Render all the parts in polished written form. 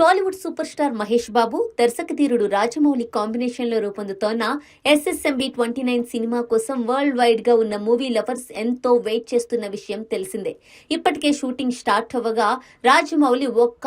Tollywood super star Mahesh Babu, దర్శకధీరుడు Rajamouli కాంబినేషన్లో రూపొందుతోన్న SSMB 29 cinema కోసం world wide గా ఉన్న మూవీ లవర్స్ ఎంతో వెయిట్ చేస్తున్న విషయం తెలిసిందే. ఇప్పటికే షూటింగ్ స్టార్ట్ అవ్వగా రాజమౌళి ఒక్క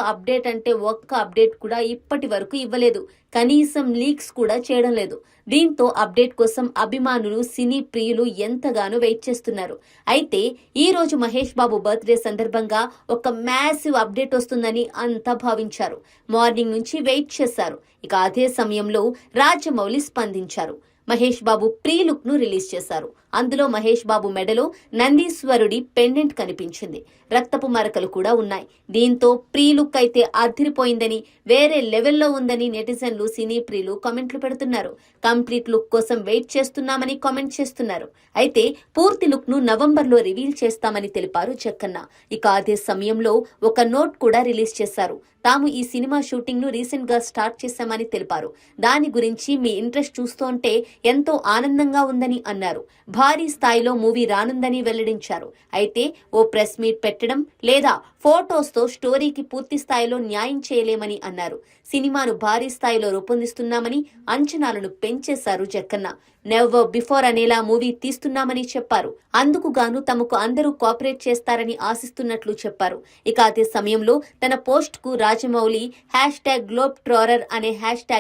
అప్డేట్ కూడా ఇప్పటి వరకు ఇవ్వలేదు. కనీసం లీక్స్ కూడా చేయడం లేదు. దీంతో అప్డేట్ కోసం అభిమానులు, సినీ ప్రియులు ఎంతగానో వెయిట్ చేస్తున్నారు. అయితే ఈ రోజు మహేష్ బాబు బర్త్డే సందర్భంగా ఒక మ్యాసివ్ అప్డేట్ వస్తుందని అంతా భావించారు. మార్నింగ్ నుంచి వెయిట్ చేశారు. ఇక అదే సమయంలో రాజమౌళి స్పందించారు. మహేష్ బాబు ప్రీ లుక్ ను రిలీజ్ చేశారు. అందులో మహేష్ బాబు మెడలో నందీశ్వరుడి పెండెంట్ కనిపించింది. రక్తపు మరకలు కూడా ఉన్నాయి. దీంతో ప్రీ లుక్ అయితే అదిరిపోయిందని, వేరే లెవెల్లో ఉందని నెటిజన్లు, సినీ ప్రియులు కామెంట్లు పెడుతున్నారు. కంప్లీట్ లుక్ కోసం వెయిట్ చేస్తున్నామని కామెంట్ చేస్తున్నారు. అయితే పూర్తి లుక్ ను నవంబర్లో రివీల్ చేస్తామని తెలిపారు జక్కన్న. ఇక అదే సమయంలో ఒక నోట్ కూడా రిలీజ్ చేశారు. తాము ఈ సినిమా షూటింగ్ ను రీసెంట్ గా స్టార్ట్ చేశామని తెలిపారు. దాని గురించి మీ ఇంట్రెస్ట్ చూస్తుంటే ఎంతో ఆనందంగా ఉందని అన్నారు. భారీ స్థాయిలో మూవీ రానుందని వెల్లడించారు. అయితే ఓ ప్రెస్ మీట్ పెట్టడం లేదా ఫోటోస్ తో స్టోరీకి పూర్తి స్థాయిలో న్యాయం చేయలేమని అన్నారు. సినిమాను భారీ స్థాయిలో రూపొందిస్తున్నామని అంచనాలను పెంచేశారు జక్కన్న. నెవర్ బిఫోర్ అనేలా మూవీ తీస్తున్నామని చెప్పారు. అందుకు గాను తమకు అందరూ కోఆపరేట్ చేస్తారని ఆశిస్తున్నట్లు చెప్పారు. ఇక అదే సమయంలో తన పోస్ట్ కు రాజమౌళి #GlobeTrotter అనే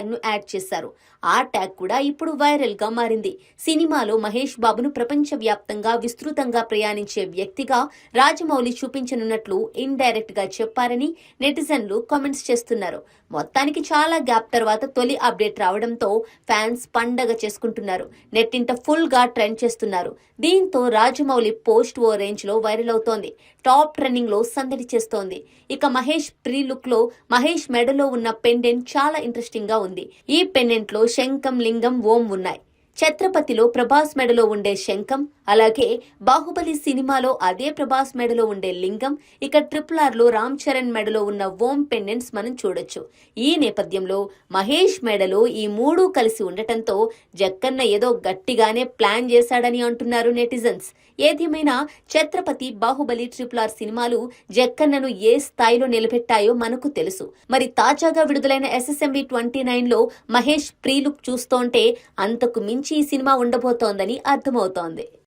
#ను యాడ్ చేశారు. ఆ ట్యాగ్ కూడా ఇప్పుడు వైరల్ గా మారింది. సినిమాలో మహేష్ బాబును ప్రపంచవ్యాప్తంగా విస్తృతంగా ప్రయాణించే వ్యక్తిగా రాజమౌళి చూపించనున్నట్లు ఇండైరెక్ట్ గా చెప్పారని నెటిజన్లు కామెంట్స్ చేస్తున్నారు. మొత్తానికి చాలా గ్యాప్ తర్వాత తొలి అప్డేట్ రావడంతో ఫ్యాన్స్ పండగ చేసుకుంటున్నారు. నెట్టింట ఫుల్ గా ట్రెండ్ చేస్తున్నారు. దీంతో రాజమౌళి పోస్ట్ ఓ రేంజ్ లో వైరల్ అవుతోంది. టాప్ ట్రెండింగ్ లో సందడి చేస్తోంది. ఇక మహేష్ ప్రీ లుక్ లో మహేష్ మెడలో ఉన్న పెండెంట్ చాలా ఇంట్రెస్టింగ్ గా ఉంది. ఈ పెండెంట్ లో శంఖం, లింగం, ఓం ఉన్నాయి. ఛత్రపతిలో ప్రభాస్ మెడలో ఉండే శంఖం, అలాగే బాహుబలి సినిమాలో అదే ప్రభాస్ మెడలో ఉండే లింగం, ఇక RRR లో రామ్ చరణ్ మెడలో ఉన్న ఓం పెండెంట్స్ మనం చూడొచ్చు. ఈ నేపథ్యంలో మహేష్ మెడలో ఈ మూడు కలిసి ఉండటంతో జక్కన్న ఏదో గట్టిగానే ప్లాన్ చేశాడని అంటున్నారు నెటిజన్స్. ఏదేమైనా ఛత్రపతి, బాహుబలి, RRR సినిమాలు జక్కన్నను ఏ స్థాయిలో నిలబెట్టాయో మనకు తెలుసు. మరి తాజాగా విడుదలైన ఎస్ఎస్ఎంబి 29 లో మహేష్ ప్రీ లుక్ చూస్తోంటే అంతకు మించి ఈ సినిమా ఉండబోతోందని అర్థమవుతోంది.